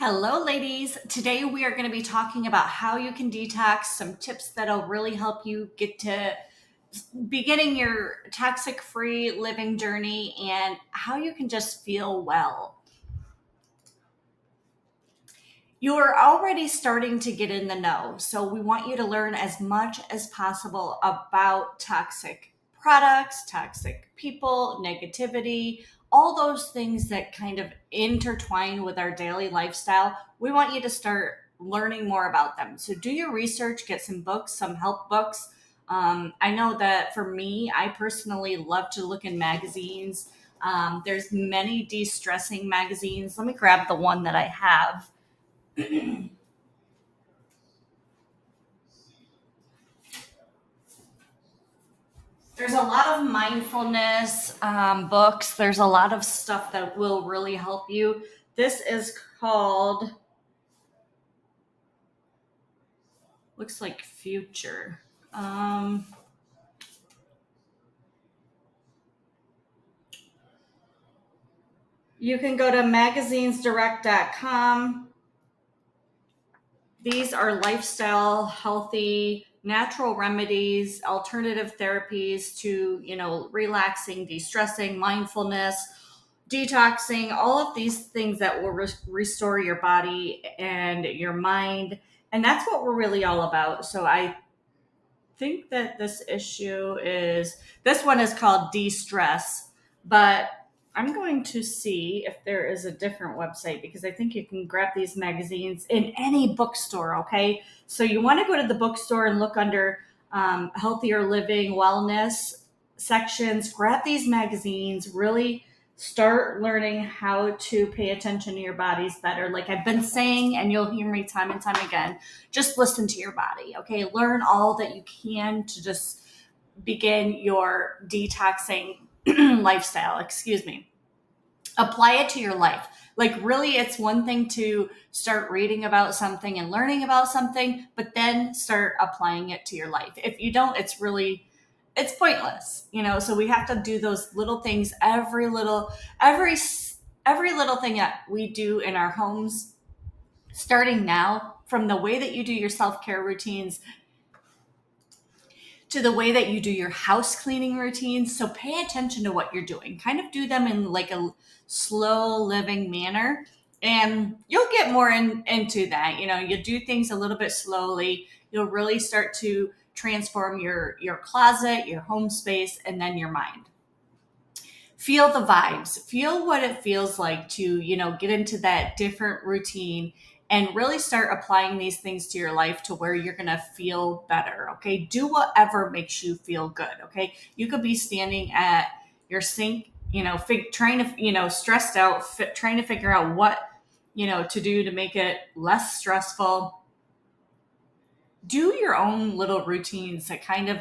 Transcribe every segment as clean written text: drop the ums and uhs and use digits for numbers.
Hello, ladies. Today we are going to be talking about how you can detox, some tips that'll really help you get to beginning your toxic free living journey, and how you can just feel well. You're already starting to get in the know, so we want you to learn as much as possible about toxic products, toxic people, negativity, all those things that kind of intertwine with our daily lifestyle. We want you to start learning more about them. So do your research, get some books, some help books. I know that for me, I personally love to look in magazines. There's many de-stressing magazines. Let me grab the one that I have. There's a lot of mindfulness books. There's a lot of stuff that will really help you. This is called, looks like Future. Um, you can go to magazinesdirect.com. These are lifestyle, healthy, natural remedies, alternative therapies to, relaxing, de-stressing, mindfulness, detoxing, all of these things that will restore your body and your mind. And that's what we're really all about. So I think that this one is called De-Stress, but I'm going to see if there is a different website, because I think you can grab these magazines in any bookstore. Okay. So you want to go to the bookstore and look under healthier living, wellness sections, grab these magazines, really start learning how to pay attention to your bodies better. Like I've been saying, and you'll hear me time and time again, just listen to your body. Okay. Learn all that you can to just begin your detoxing lifestyle. Excuse me. Apply it to your life. Like, really, it's one thing to start reading about something and learning about something, but then start applying it to your life. If you don't, it's pointless, so we have to do those little things. Every little thing that we do in our homes, starting now, from the way that you do your self-care routines to the way that you do your house cleaning routines. So pay attention to what you're doing. Kind of do them in like a slow living manner, and you'll get more into that. You do things a little bit slowly. You'll really start to transform your closet, your home space, and then your mind. Feel the vibes. Feel what it feels like to, get into that different routine and really start applying these things to your life to where you're going to feel better. Okay. Do whatever makes you feel good. Okay. You could be standing at your sink, trying to, stressed out, trying to figure out what, to do to make it less stressful. Do your own little routines that kind of,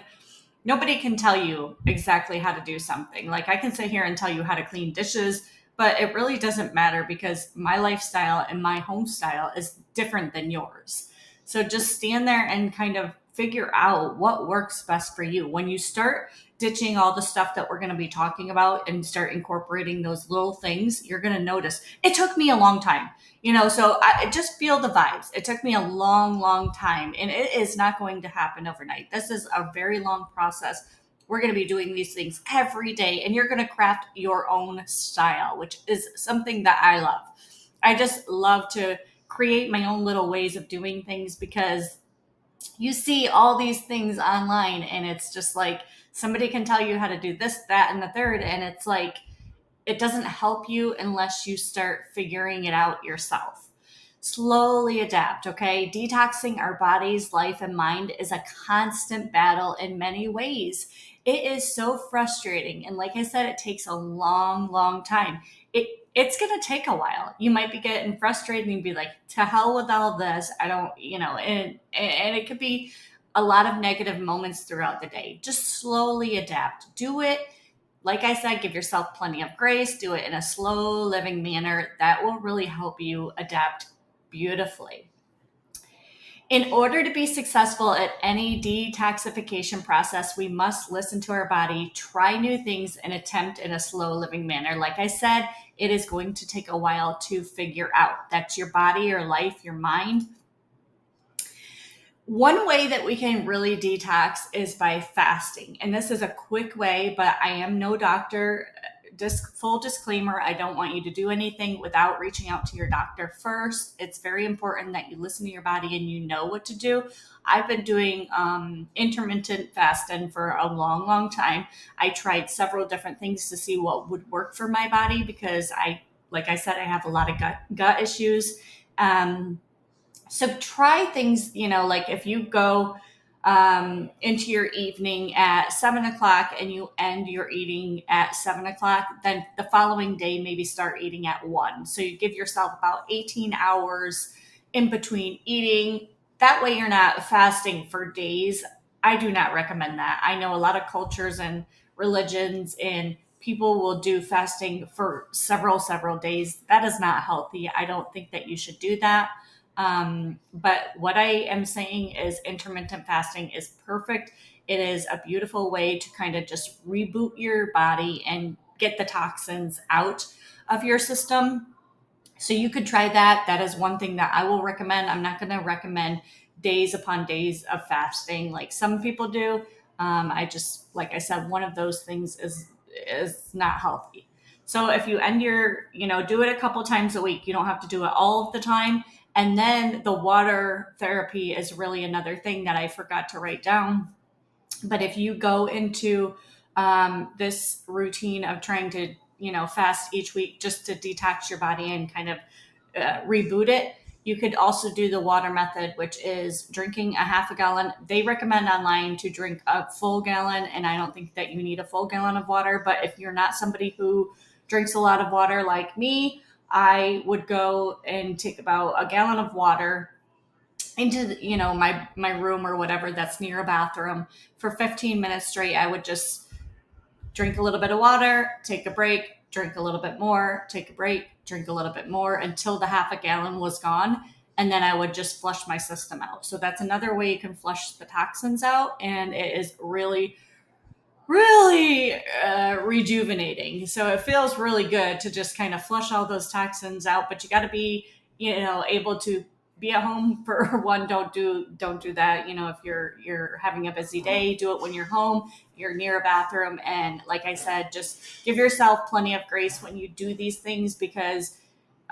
nobody can tell you exactly how to do something. Like, I can sit here and tell you how to clean dishes, but it really doesn't matter, because my lifestyle and my home style is different than yours. So just stand there and kind of figure out what works best for you. When you start ditching all the stuff that we're going to be talking about and start incorporating those little things, you're going to notice. It took me a long time, so I just feel the vibes. It took me a long, long time, and it is not going to happen overnight. This is a very long process. We're going to be doing these things every day, and you're going to craft your own style, which is something that I love. I just love to create my own little ways of doing things, because you see all these things online, and it's just like somebody can tell you how to do this, that, and the third. And it's like, it doesn't help you unless you start figuring it out yourself. Slowly adapt, okay? Detoxing our bodies, life, and mind is a constant battle in many ways. It is so frustrating. And like I said, it takes a long, long time. It's going to take a while. You might be getting frustrated and be like, to hell with all this. I don't, and it could be a lot of negative moments throughout the day. Just slowly adapt. Do it. Like I said, give yourself plenty of grace. Do it in a slow living manner. That will really help you adapt beautifully. In order to be successful at any detoxification process, we must listen to our body, try new things, and attempt in a slow living manner. Like I said, it is going to take a while to figure out. That's your body, your life, your mind. One way that we can really detox is by fasting. And this is a quick way, but I am no doctor. Full disclaimer, I don't want you to do anything without reaching out to your doctor first. It's very important that you listen to your body and you know what to do. I've been doing intermittent fasting for a long, long time. I tried several different things to see what would work for my body because like I said, I have a lot of gut issues. Um, so try things, like if you go into your evening at 7 o'clock and you end your eating at 7 o'clock, then the following day maybe start eating at 1. So you give yourself about 18 hours in between eating. That way you're not fasting for days. I do not recommend that. I know a lot of cultures and religions and people will do fasting for several days. That is not healthy. I don't think that you should do that. But what I am saying is intermittent fasting is perfect. It is a beautiful way to kind of just reboot your body and get the toxins out of your system. So you could try that. That is one thing that I will recommend. I'm not going to recommend days upon days of fasting like some people do. I just, like I said, one of those things is not healthy. So if you end your, do it a couple times a week. You don't have to do it all of the time. And then the water therapy is really another thing that I forgot to write down. But if you go into this routine of trying to, fast each week just to detox your body and kind of reboot it, you could also do the water method, which is drinking a half a gallon. They recommend online to drink a full gallon, and I don't think that you need a full gallon of water. But if you're not somebody who drinks a lot of water like me, I would go and take about a gallon of water into my room or whatever that's near a bathroom for 15 minutes straight. I would just drink a little bit of water, take a break, drink a little bit more, take a break, drink a little bit more until the half a gallon was gone. And then I would just flush my system out. So that's another way you can flush the toxins out. And it is really, really rejuvenating. So it feels really good to just kind of flush all those toxins out. But you got to be, able to be at home for one. Don't do that. If you're having a busy day, do it when you're home. You're near a bathroom, and like I said, just give yourself plenty of grace when you do these things because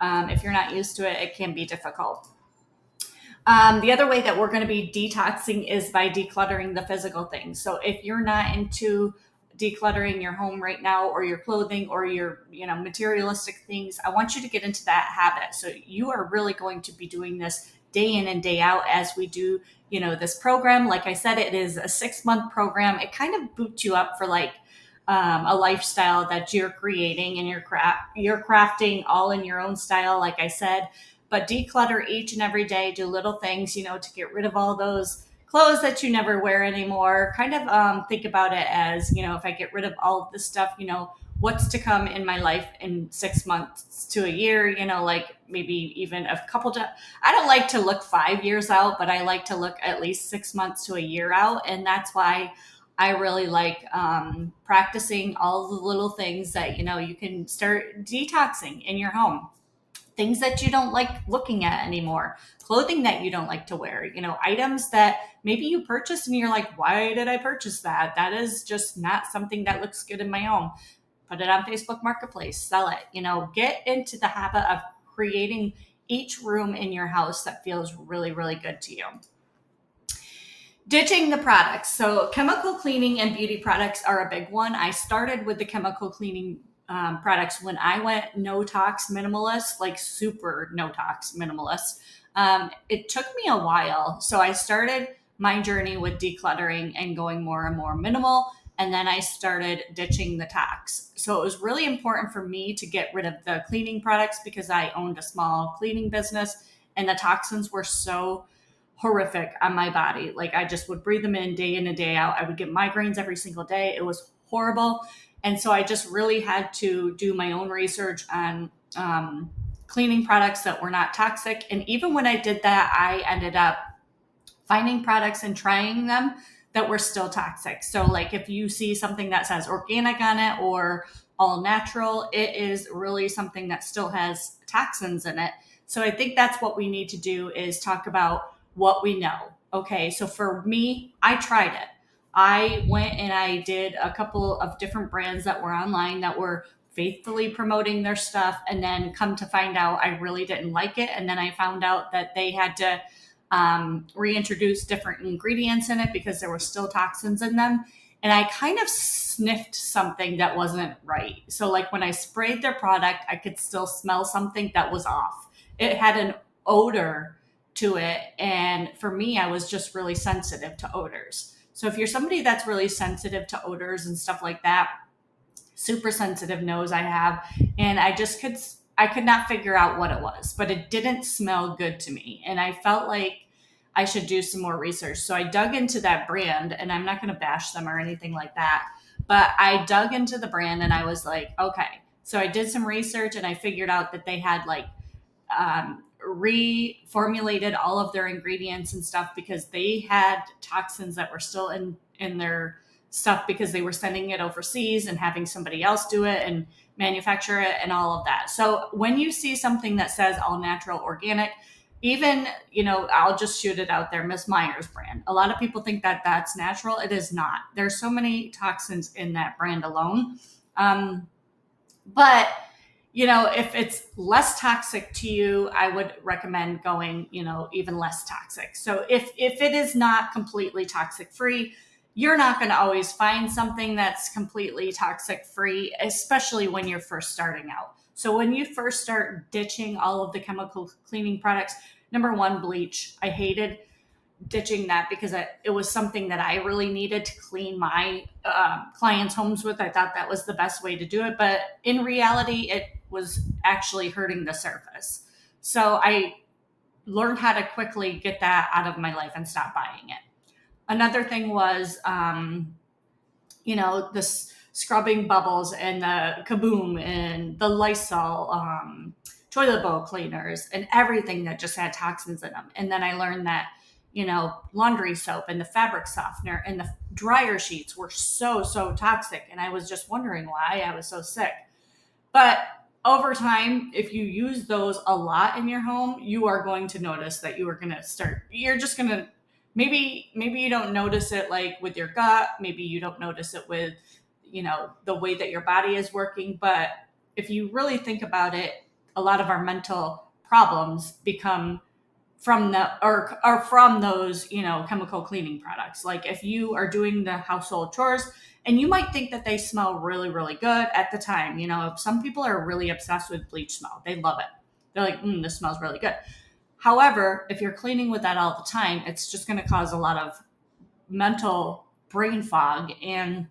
if you're not used to it, it can be difficult. The other way that we're going to be detoxing is by decluttering the physical things. So if you're not into decluttering your home right now or your clothing or your materialistic things, I want you to get into that habit. So you are really going to be doing this day in and day out as we do this program. Like I said, it is a 6-month program. It kind of boots you up for like a lifestyle that you're creating and you're crafting all in your own style, like I said. But declutter each and every day, do little things, to get rid of all those clothes that you never wear anymore. Kind of think about it as, if I get rid of all of this stuff, what's to come in my life in 6 months to a year, like maybe even a couple of, I don't like to look 5 years out, but I like to look at least 6 months to a year out. And that's why I really like practicing all the little things that, you can start detoxing in your home. Things that you don't like looking at anymore, clothing that you don't like to wear, items that maybe you purchased and you're like, why did I purchase that? That is just not something that looks good in my home. Put it on Facebook Marketplace, sell it, get into the habit of creating each room in your house that feels really, really good to you. Ditching the products. So chemical cleaning and beauty products are a big one. I started with the chemical cleaning products when I went no tox minimalist, like super no tox minimalist. It took me a while. So I started my journey with decluttering and going more and more minimal. And then I started ditching the tox. So it was really important for me to get rid of the cleaning products because I owned a small cleaning business and the toxins were so horrific on my body. Like I just would breathe them in and day out. I would get migraines every single day. It was horrible. And so I just really had to do my own research on cleaning products that were not toxic. And even when I did that, I ended up finding products and trying them that were still toxic. So like if you see something that says organic on it or all natural, it is really something that still has toxins in it. So I think that's what we need to do, is talk about what we know. Okay, so for me, I tried it. I went and I did a couple of different brands that were online that were faithfully promoting their stuff, and then come to find out I really didn't like it. And then I found out that they had to reintroduce different ingredients in it because there were still toxins in them. And I kind of sniffed something that wasn't right. So, like when I sprayed their product, I could still smell something that was off. It had an odor to it. And for me, I was just really sensitive to odors. So, if you're somebody that's really sensitive to odors and stuff like that, super sensitive nose I have, and I could not figure out what it was, but it didn't smell good to me. And I felt like I should do some more research. So I dug into that brand, and I'm not going to bash them or anything like that, but I dug into the brand and I was like, okay. So I did some research and I figured out that they had like reformulated all of their ingredients and stuff because they had toxins that were still in their stuff because they were sending it overseas and having somebody else do it and manufacture it and all of that. So when you see something that says all natural organic, even, I'll just shoot it out there, Miss Meyer's brand. A lot of people think that that's natural. It is not. There's so many toxins in that brand alone. But if it's less toxic to you, I would recommend going, even less toxic. So if it is not completely toxic free, you're not going to always find something that's completely toxic free, especially when you're first starting out. So when you first start ditching all of the chemical cleaning products, number one, bleach. I hated ditching that because it was something that I really needed to clean my clients' homes with. I thought that was the best way to do it. But in reality, it was actually hurting the surface. So I learned how to quickly get that out of my life and stop buying it. Another thing was, the scrubbing bubbles and the Kaboom and the Lysol toilet bowl cleaners and everything that just had toxins in them. And then I learned that, laundry soap and the fabric softener and the dryer sheets were so, so toxic. And I was just wondering why I was so sick. But over time, if you use those a lot in your home, you are going to notice that you're just going to, maybe you don't notice it like with your gut. Maybe you don't notice it with, the way that your body is working. But if you really think about it, a lot of our mental problems become from those, chemical cleaning products. Like if you are doing the household chores and you might think that they smell really, really good at the time, some people are really obsessed with bleach smell. They love it. They're like, this smells really good. However, if you're cleaning with that all the time, it's just going to cause a lot of mental brain fog and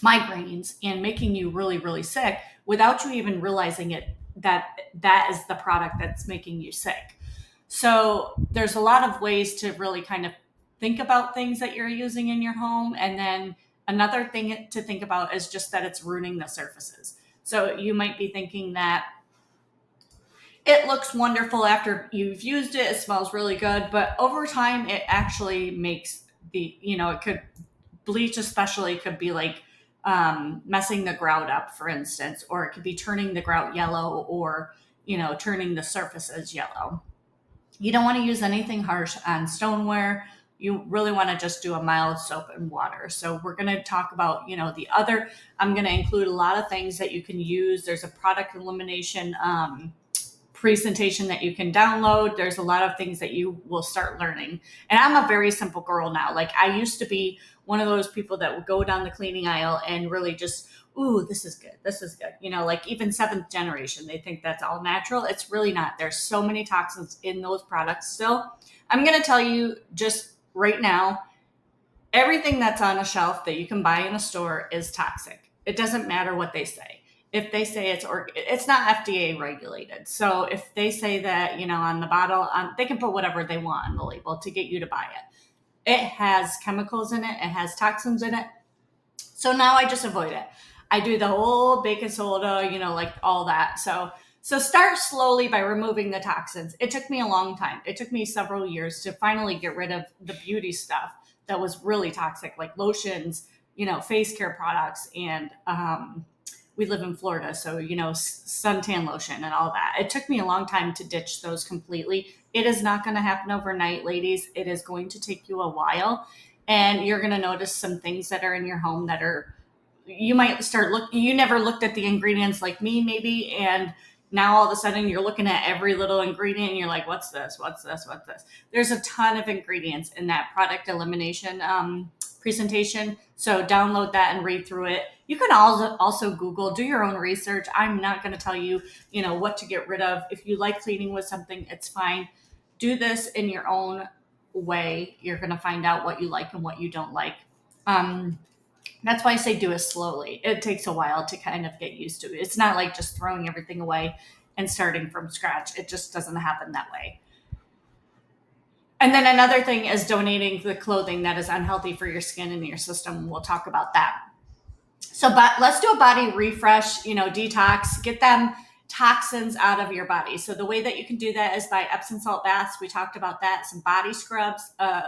migraines and making you really, really sick without you even realizing that is the product that's making you sick. So there's a lot of ways to really kind of think about things that you're using in your home. And then another thing to think about is just that it's ruining the surfaces. So you might be thinking that it looks wonderful after you've used it. It smells really good. But over time, it actually makes it could, bleach especially could be like messing the grout up, for instance, or it could be turning the grout yellow or, turning the surfaces yellow. You don't want to use anything harsh on stoneware. You really want to just do a mild soap and water. So we're going to talk about, I'm going to include a lot of things that you can use. There's a product elimination presentation that you can download. There's a lot of things that you will start learning. And I'm a very simple girl now. Like I used to be one of those people that would go down the cleaning aisle and really just, ooh, this is good. This is good. Like even seventh generation, they think that's all natural. It's really not. There's so many toxins in those products still. I'm going to tell you just right now, everything that's on a shelf that you can buy in a store is toxic. It doesn't matter what they say. If they say it's not FDA regulated. So if they say that, on the bottle, they can put whatever they want on the label to get you to buy it. It has chemicals in it. It has toxins in it. So now I just avoid it. I do the whole baking soda, like all that. So So start slowly by removing the toxins. It took me a long time. It took me several years to finally get rid of the beauty stuff that was really toxic, like lotions, face care products, and we live in Florida, so suntan lotion and all that. It took me a long time to ditch those completely. It is not going to happen overnight, ladies. It is going to take you a while, and you're going to notice some things that are in your home that are, you might start looking, you never looked at the ingredients like me maybe, and now all of a sudden you're looking at every little ingredient and you're like, what's this, what's this, what's this. There's a ton of ingredients in that product elimination presentation, so download that and read through it. You can also Google, do your own research. I'm not going to tell you what to get rid of. If you like cleaning with something, it's fine. Do this in your own way. You're going to find out what you like and what you don't like. That's why I say do it slowly. It takes a while to kind of get used to it. It's not like just throwing everything away and starting from scratch. It just doesn't happen that way. And then another thing is donating the clothing that is unhealthy for your skin and your system. We'll talk about that. So, but let's do a body refresh, detox, get them toxins out of your body. So the way that you can do that is by Epsom salt baths. We talked about that. Some body scrubs,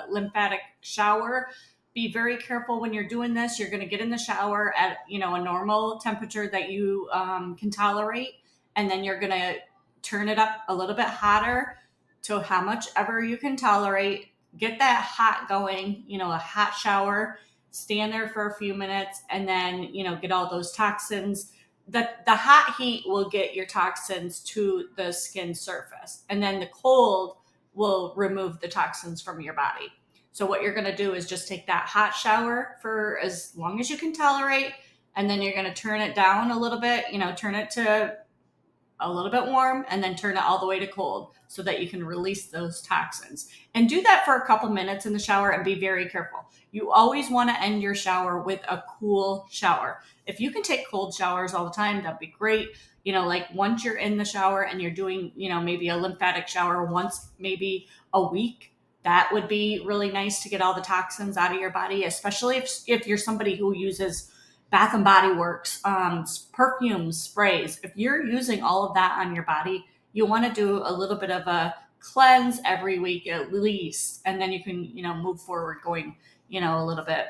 lymphatic shower. Be very careful when you're doing this. You're going to get in the shower at, a normal temperature that you can tolerate. And then you're going to turn it up a little bit hotter to how much ever you can tolerate. Get that hot going, a hot shower, stand there for a few minutes, and then, get all those toxins. The hot heat will get your toxins to the skin surface, and then the cold will remove the toxins from your body. So what you're going to do is just take that hot shower for as long as you can tolerate, and then you're going to turn it down a little bit, turn it to a little bit warm, and then turn it all the way to cold so that you can release those toxins. And do that for a couple minutes in the shower, and be very careful. You always want to end your shower with a cool shower. If you can take cold showers all the time, that'd be great. Like once you're in the shower and you're doing, maybe a lymphatic shower once, maybe a week, that would be really nice to get all the toxins out of your body, especially if you're somebody who uses Bath and Body Works, perfumes, sprays. If you're using all of that on your body, you want to do a little bit of a cleanse every week at least, and then you can, move forward going, a little bit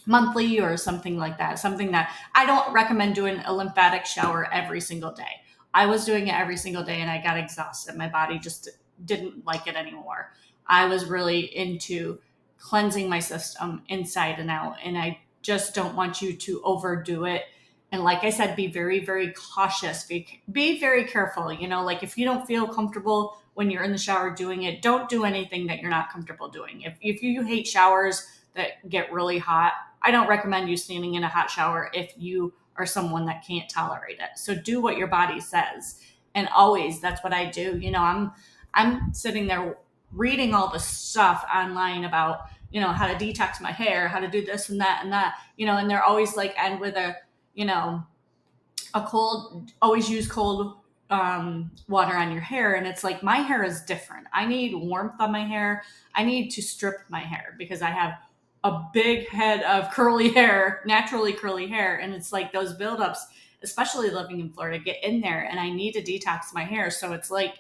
monthly or something like that. Something that I don't recommend doing a lymphatic shower every single day. I was doing it every single day and I got exhausted. My body just didn't like it anymore. I was really into cleansing my system inside and out, and I just don't want you to overdo it. And like I said, be very, very cautious. Be very careful. Like if you don't feel comfortable when you're in the shower doing it, don't do anything that you're not comfortable doing. If you hate showers that get really hot, I don't recommend you standing in a hot shower if you are someone that can't tolerate it. So do what your body says. And always, that's what I do. I'm sitting there reading all the stuff online about, how to detox my hair, how to do this and that, and they're always like, end with a cold, always use cold water on your hair. And it's like, my hair is different. I need warmth on my hair. I need to strip my hair because I have a big head of curly hair, naturally curly hair. And it's like those buildups, especially living in Florida, get in there, and I need to detox my hair. So it's like,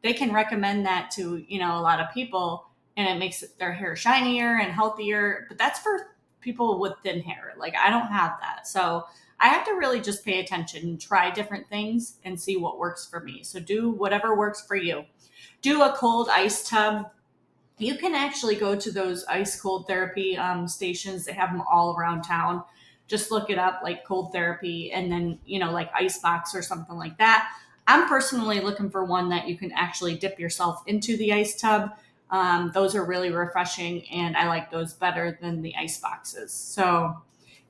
they can recommend that to, a lot of people, and it makes their hair shinier and healthier. But that's for people with thin hair. Like I don't have that. So I have to really just pay attention and try different things and see what works for me. So do whatever works for you. Do a cold ice tub. You can actually go to those ice cold therapy stations. They have them all around town. Just look it up, like cold therapy, and then, like ice box or something like that. I'm personally looking for one that you can actually dip yourself into the ice tub. Those are really refreshing, and I like those better than the ice boxes. So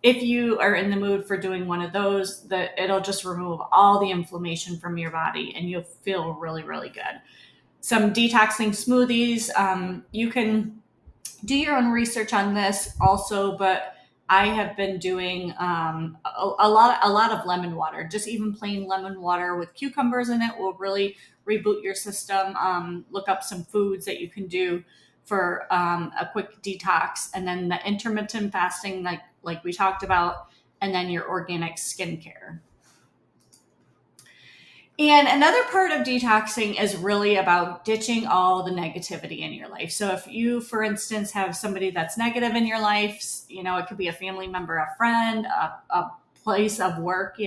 if you are in the mood for doing one of those, it'll just remove all the inflammation from your body, and you'll feel really, really good. Some detoxing smoothies. You can do your own research on this also, but I have been doing a lot of lemon water. Just even plain lemon water with cucumbers in it will really reboot your system. Look up some foods that you can do for a quick detox, and then the intermittent fasting, like we talked about, and then your organic skincare. And another part of detoxing is really about ditching all the negativity in your life. So if you, for instance, have somebody that's negative in your life, it could be a family member, a friend, a place of work,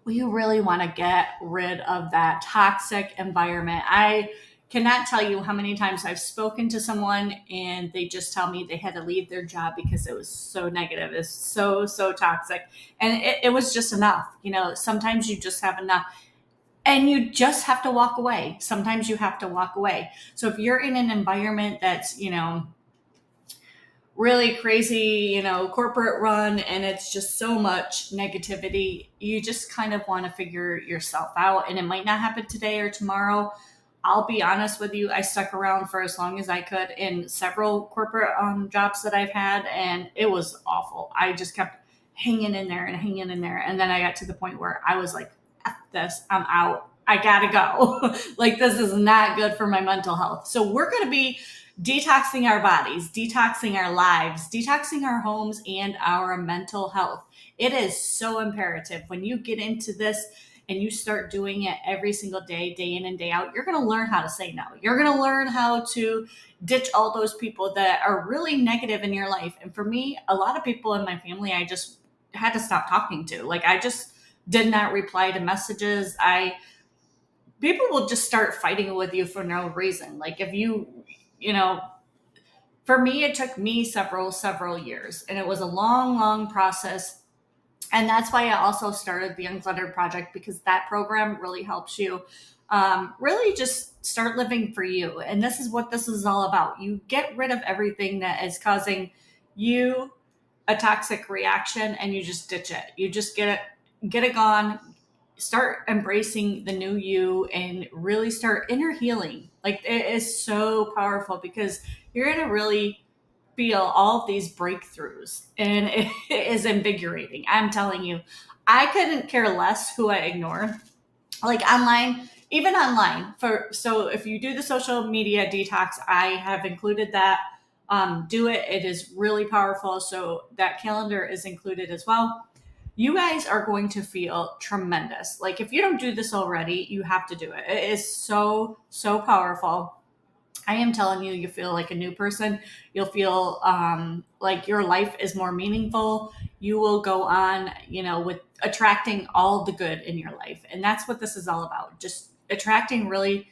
we really want to get rid of that toxic environment. I cannot tell you how many times I've spoken to someone and they just tell me they had to leave their job because it was so negative. It's so, so toxic. And it was just enough. Sometimes you just have enough and you just have to walk away. Sometimes you have to walk away. So if you're in an environment that's, really crazy, corporate run, and it's just so much negativity, you just kind of want to figure yourself out. And it might not happen today or tomorrow. I'll be honest with you, I stuck around for as long as I could in several corporate jobs that I've had, and it was awful. I just kept hanging in there and hanging in there. And then I got to the point where I was like, F this, I'm out. I gotta go. Like, this is not good for my mental health. So, we're gonna be detoxing our bodies, detoxing our lives, detoxing our homes, and our mental health. It is so imperative. When you get into this and you start doing it every single day, day in and day out, you're going to learn how to say no. You're going to learn how to ditch all those people that are really negative in your life. And for me, a lot of people in my family, I just had to stop talking to. Like, I just did not reply to messages. People will just start fighting with you for no reason. Like, if you know, for me, it took me several years, and it was a long process. And that's why I also started the Uncluttered Project, because that program really helps you really just start living for you. And this is what this is all about. You get rid of everything that is causing you a toxic reaction, and you just ditch it. You just get it gone. Start embracing the new you and really start inner healing. Like, it is so powerful because you're going to really feel all of these breakthroughs, and it is invigorating. I'm telling you, I couldn't care less who I ignore. Like, online, even online. So if you do the social media detox, I have included that. Do it. It is really powerful. So that calendar is included as well. You guys are going to feel tremendous. Like, if you don't do this already, you have to do it. It is so, so powerful. I am telling you, you feel like a new person. You'll feel like your life is more meaningful. You will go on, with attracting all the good in your life. And that's what this is all about. Just attracting really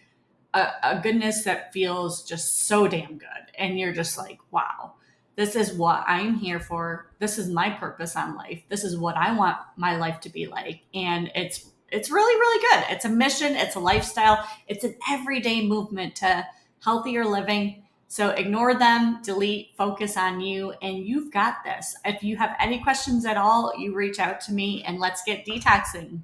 a goodness that feels just so damn good. And you're just like, wow, this is what I'm here for. This is my purpose on life. This is what I want my life to be like. And it's really, really good. It's a mission, it's a lifestyle, it's an everyday movement to healthier living. So ignore them, delete, focus on you, and you've got this. If you have any questions at all, you reach out to me and let's get detoxing.